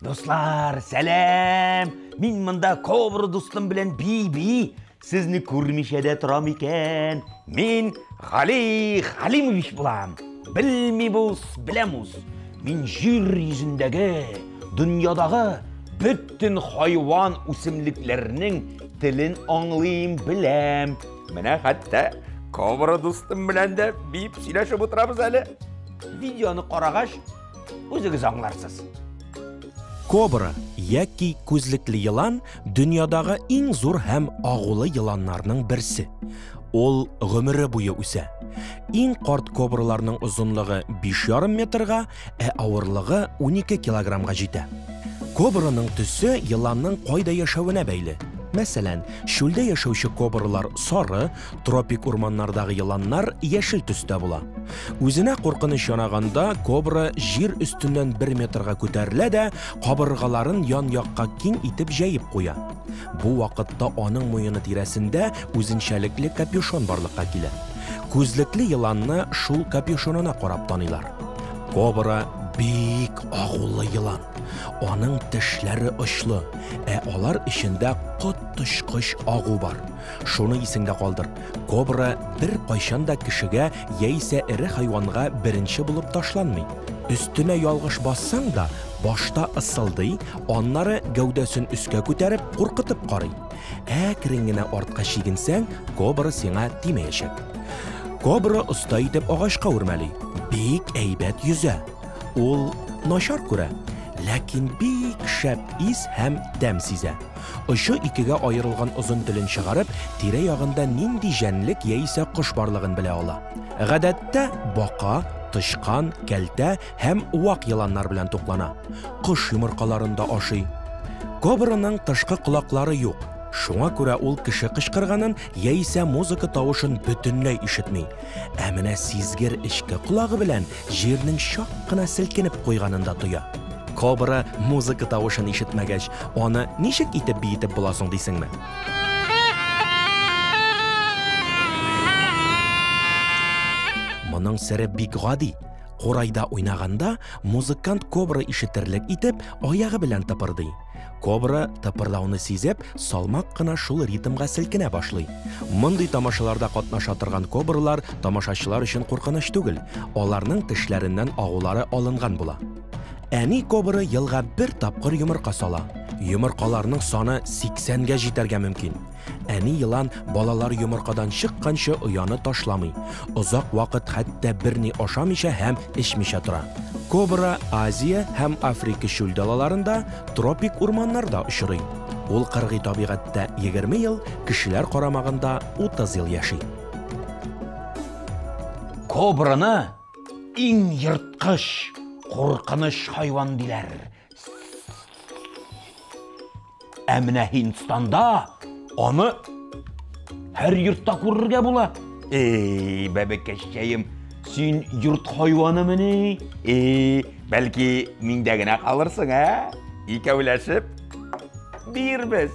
Dostlar, selam. Min mында kobra dostum bilen bi. Sizni көрмешеде тұрам екен. Мен Ғали Халимович болам. Білмейбіз, білеміз. Мен жер yüzіндегі, дүниядағы bütün hayvan өсімліктерінің тілін аңлайым білем. Міне хатта кобра достым bilen de бейіп сөйлесіп отырамыз әлі. Видеоны қарағаш, өзіңіз аңларсыз. Кобра, яки көзліклі йылан дүниядағы ең зор һәм ағулы йыланнарның бірсі. Ол ғөмірі бойы үсә. Ең қарт кобраларның ұзынлығы 5,5 метрға, ауырлығы 12 килограммға жетті. Кобраның түсі йыланның қайда яшауына бәйлі. Мәсәлән, шөлдә яшәүче кобралар сары, тропик урманнардағы йыланнар яшел төстә була. Үзенә куркыныч янаганда кобра жер өстеннән 1 метрга күтәрелә дә, кабыргаларын ян-якка киң итеп җәеп куя. Бу вакытта аның муены тирәсендә үзенчәлекле капюшон барлыкка килә. Күзлекле йыланны шул капюшонына карап таныйлар. Кобра бик агулы йылан. Аның тешләре очлы, алар эчендә кот-тышкыч агу бар. Шуны исеңдә калдыр. Кобра бер кайчан да кешегә яисә эре хайванга беренче булып ташланмый. Өстенә ялгыш бассаң да, башта ысылдый, аннары гәүдәсен өскә күтәреп куркытып карый. Әкрен генә артка чигенсәң, кобра сиңа тимәячәк. Кобра оста итеп агачка үрмәли. Бик әйбәт йөзә. Ул начар күрә. Ләкин бик шәп ис һәм тәм сизә. Ошы икегә аерылган озын телен чыгарып, тирә-ягында нинди җәнлек яисә кош барлыгын белә ала. Гадәттә бака, тышкан, кәлтә һәм вак йыланнар белән туклана. Кош йомыркаларында ашый. Кобраның тышкы колаклары юк. Шуңа күрә ул кеше кычкырганын яисә музыка тавышын бөтенләй ишетми. Ә менә сизгер эчке колагы белән җирнең чак кына селкенеп куйганын да тоя. Кобра музыка тавышын ишетмәгәч, аны ничек итеп биетеп буласың дисеңме? Моның сәре бик гади. Курайда уйнаганда музыкант кобра ишетерлек итеп аягы белән тыпырдый. Кобра тыпырлауны сизеп, салмак кына шул ритмга селкенә башлый. Мондый тамашаларда катнаша торган кобралар тамашачылар өчен куркыныч түгел. Аларның тешләреннән агулары алынган була. Әни кобра елга бер тапкыр йомырка сала. Йомыркаларның саны 80-гә җитәргә мөмкин. Әни йылан балалар йомыркадан чыкканчы ояны ташламый. Озак вакыт хәтта берни ашамыйча һәм эчмичә тора. Кобра Азия һәм Африка шул далаларында, тропик урманнарда очрый. Ул кыргый табигатьтә 20 ел, кешеләр карамагында 30 ел яши. Кобраны иң йырткыч, куркыныч хайван диләр. Ә менә Һиндстанда аны һәр йортта күрергә була. Бәбәкәшчәем, син йорт хайваны менә? Бәлки миндә генә калырсың, Икәүләшеп бирбез,